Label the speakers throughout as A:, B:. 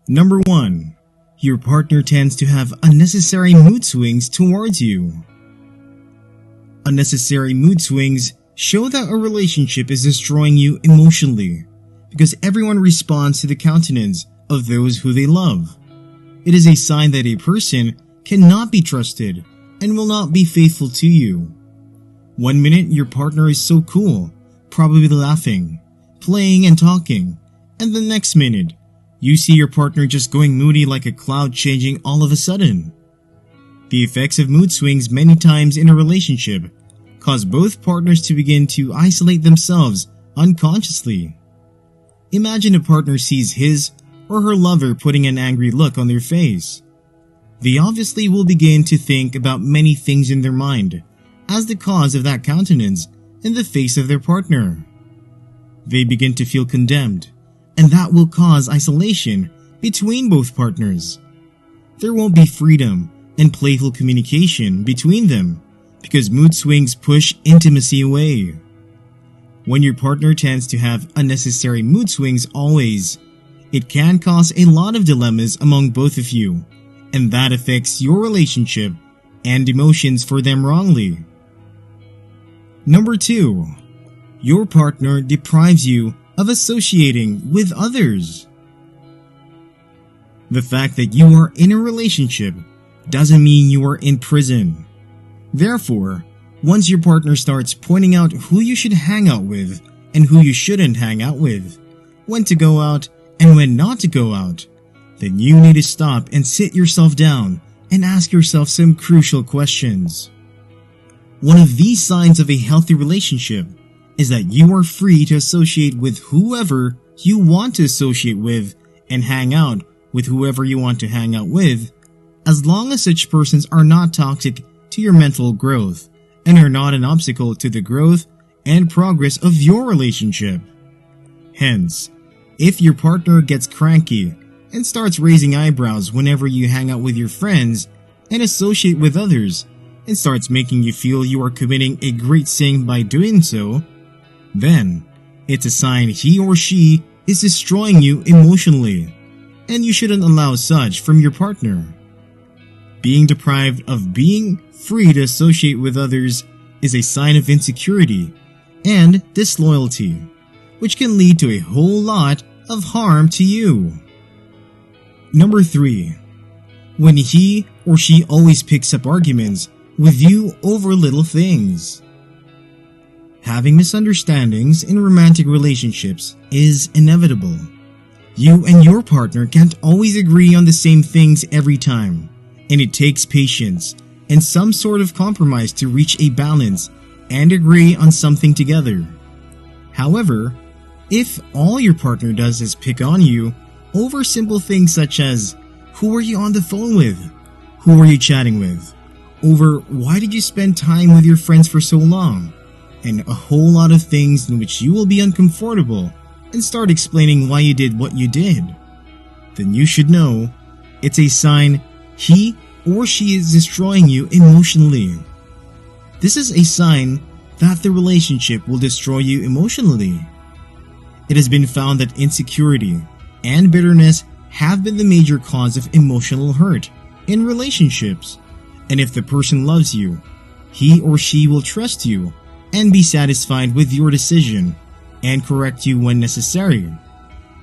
A: Number 1. Your partner tends to have unnecessary mood swings towards you. Unnecessary mood swings show that a relationship is destroying you emotionally, because everyone responds to the countenance of those who they love. It is a sign that a person cannot be trusted and will not be faithful to you. One minute your partner is so cool, probably laughing, playing and talking, and the next minute, you see your partner just going moody like a cloud changing all of a sudden. The effects of mood swings many times in a relationship cause both partners to begin to isolate themselves unconsciously. Imagine a partner sees his or her lover putting an angry look on their face. They obviously will begin to think about many things in their mind as the cause of that countenance in the face of their partner. They begin to feel condemned, and that will cause isolation between both partners. There won't be freedom and playful communication between them because mood swings push intimacy away. When your partner tends to have unnecessary mood swings always, it can cause a lot of dilemmas among both of you, and that affects your relationship and emotions for them wrongly. Number 2. Your partner deprives you of associating with others. The fact that you are in a relationship doesn't mean you are in prison. Therefore, once your partner starts pointing out who you should hang out with and who you shouldn't hang out with, when to go out and when not to go out, then you need to stop and sit yourself down and ask yourself some crucial questions. One of these signs of a healthy relationship is that you are free to associate with whoever you want to associate with and hang out with whoever you want to hang out with, as long as such persons are not toxic to your mental growth and are not an obstacle to the growth and progress of your relationship. Hence, if your partner gets cranky and starts raising eyebrows whenever you hang out with your friends and associate with others, and starts making you feel you are committing a great sin by doing so, then it's a sign he or she is destroying you emotionally, and you shouldn't allow such from your partner. Being deprived of being free to associate with others is a sign of insecurity and disloyalty, which can lead to a whole lot of harm to you. Number 3. When he or she always picks up arguments with you over little things. Having misunderstandings in romantic relationships is inevitable. You and your partner can't always agree on the same things every time, and it takes patience and some sort of compromise to reach a balance and agree on something together. However, if all your partner does is pick on you over simple things such as, who were you on the phone with? Who were you chatting with? Over why did you spend time with your friends for so long? And a whole lot of things in which you will be uncomfortable and start explaining why you did what you did, then you should know it's a sign he or she is destroying you emotionally. This is a sign that the relationship will destroy you emotionally. It has been found that insecurity and bitterness have been the major cause of emotional hurt in relationships. And if the person loves you, he or she will trust you and be satisfied with your decision and correct you when necessary.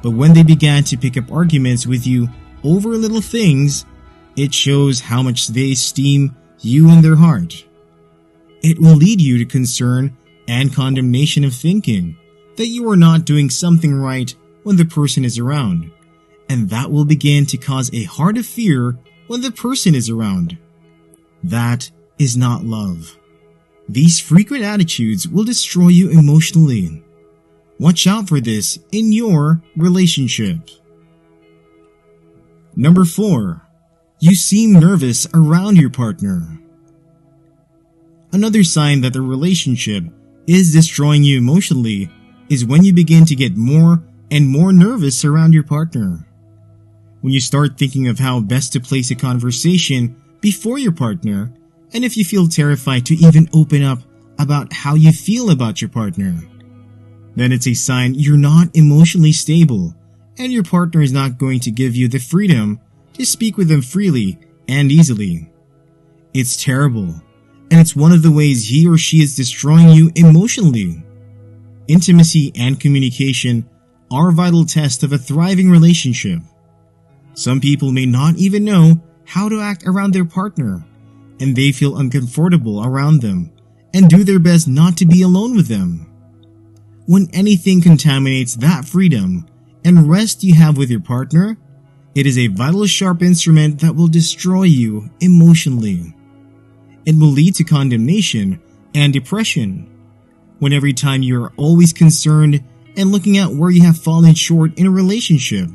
A: But when they began to pick up arguments with you over little things, it shows how much they esteem you in their heart. It will lead you to concern and condemnation of thinking that you are not doing something right when the person is around, and that will begin to cause a heart of fear when the person is around. That is not love. These frequent attitudes will destroy you emotionally. Watch out for this in your relationship. Number 4. You seem nervous around your partner. Another sign that the relationship is destroying you emotionally is when you begin to get more and more nervous around your partner. When you start thinking of how best to place a conversation before your partner, and if you feel terrified to even open up about how you feel about your partner, then it's a sign you're not emotionally stable and your partner is not going to give you the freedom to speak with them freely and easily. It's terrible, and it's one of the ways he or she is destroying you emotionally. Intimacy and communication are vital tests of a thriving relationship. Some people may not even know how to act around their partner, and they feel uncomfortable around them and do their best not to be alone with them. When anything contaminates that freedom and rest you have with your partner, it is a vital sharp instrument that will destroy you emotionally. It will lead to condemnation and depression. When every time you are always concerned and looking at where you have fallen short in a relationship,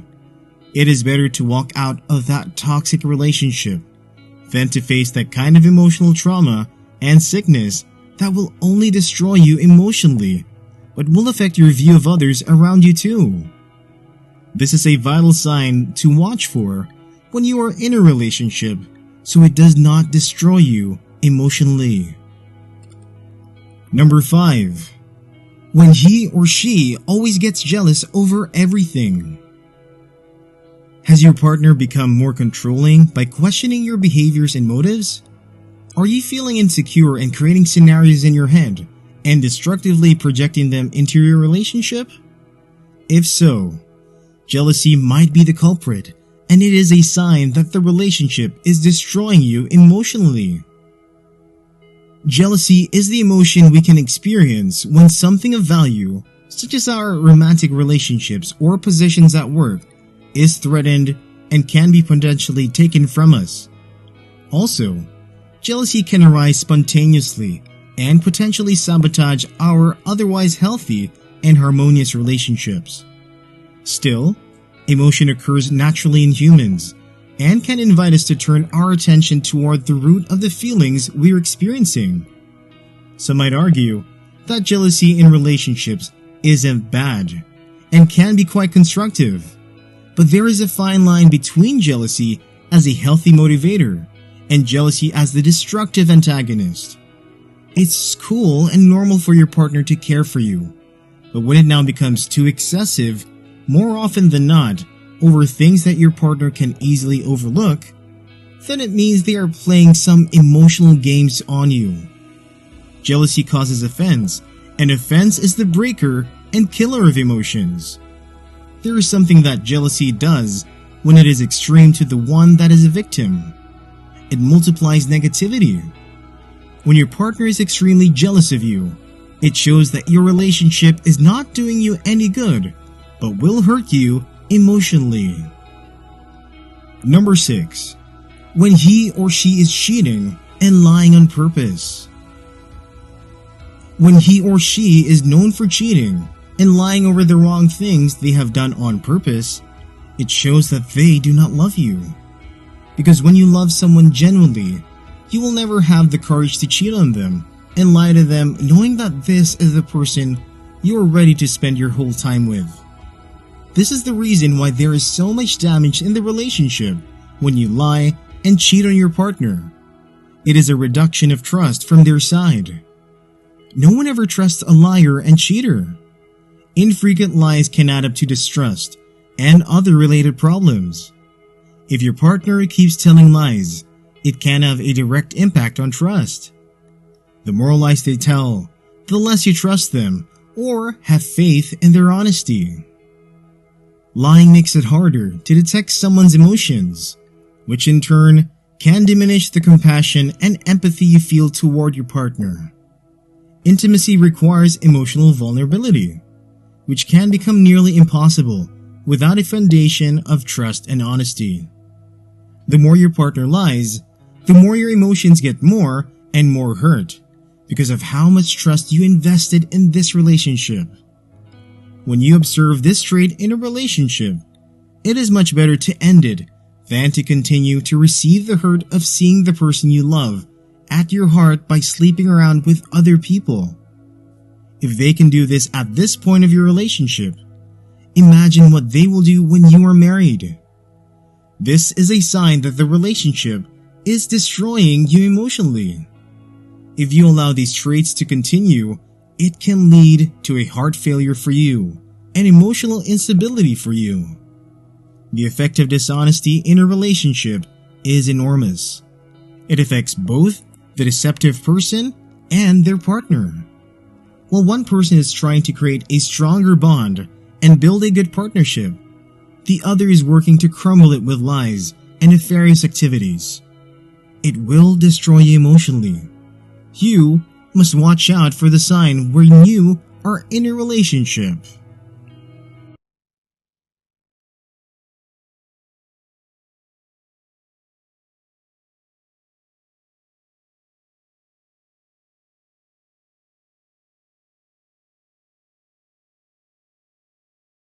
A: it is better to walk out of that toxic relationship than to face that kind of emotional trauma and sickness that will only destroy you emotionally, but will affect your view of others around you too. This is a vital sign to watch for when you are in a relationship so it does not destroy you emotionally. Number 5. When he or she always gets jealous over everything. Has your partner become more controlling by questioning your behaviors and motives? Are you feeling insecure and creating scenarios in your head and destructively projecting them into your relationship? If so, jealousy might be the culprit, and it is a sign that the relationship is destroying you emotionally. Jealousy is the emotion we can experience when something of value, such as our romantic relationships or positions at work, is threatened and can be potentially taken from us. Also, jealousy can arise spontaneously and potentially sabotage our otherwise healthy and harmonious relationships. Still, emotion occurs naturally in humans and can invite us to turn our attention toward the root of the feelings we're experiencing. Some might argue that jealousy in relationships isn't bad and can be quite constructive, but there is a fine line between jealousy as a healthy motivator and jealousy as the destructive antagonist. It's cool and normal for your partner to care for you, but when it now becomes too excessive, more often than not, over things that your partner can easily overlook, then it means they are playing some emotional games on you. Jealousy causes offense, and offense is the breaker and killer of emotions. There is something that jealousy does when it is extreme to the one that is a victim. It multiplies negativity. When your partner is extremely jealous of you, it shows that your relationship is not doing you any good, but will hurt you emotionally. Number 6. When he or she is cheating and lying on purpose. When he or she is known for cheating and lying over the wrong things they have done on purpose, it shows that they do not love you. Because when you love someone genuinely, you will never have the courage to cheat on them and lie to them knowing that this is the person you are ready to spend your whole time with. This is the reason why there is so much damage in the relationship when you lie and cheat on your partner. It is a reduction of trust from their side. No one ever trusts a liar and cheater. Infrequent lies can add up to distrust and other related problems. If your partner keeps telling lies, it can have a direct impact on trust. The more lies they tell, the less you trust them or have faith in their honesty. Lying makes it harder to detect someone's emotions, which in turn can diminish the compassion and empathy you feel toward your partner. Intimacy requires emotional vulnerability, which can become nearly impossible without a foundation of trust and honesty. The more your partner lies, the more your emotions get more and more hurt because of how much trust you invested in this relationship. When you observe this trait in a relationship, it is much better to end it than to continue to receive the hurt of seeing the person you love at your heart by sleeping around with other people. If they can do this at this point of your relationship, imagine what they will do when you are married. This is a sign that the relationship is destroying you emotionally. If you allow these traits to continue, it can lead to a heart failure for you and emotional instability for you. The effect of dishonesty in a relationship is enormous. It affects both the deceptive person and their partner. While one person is trying to create a stronger bond and build a good partnership, the other is working to crumble it with lies and nefarious activities. It will destroy you emotionally. You must watch out for the sign where you are in a relationship.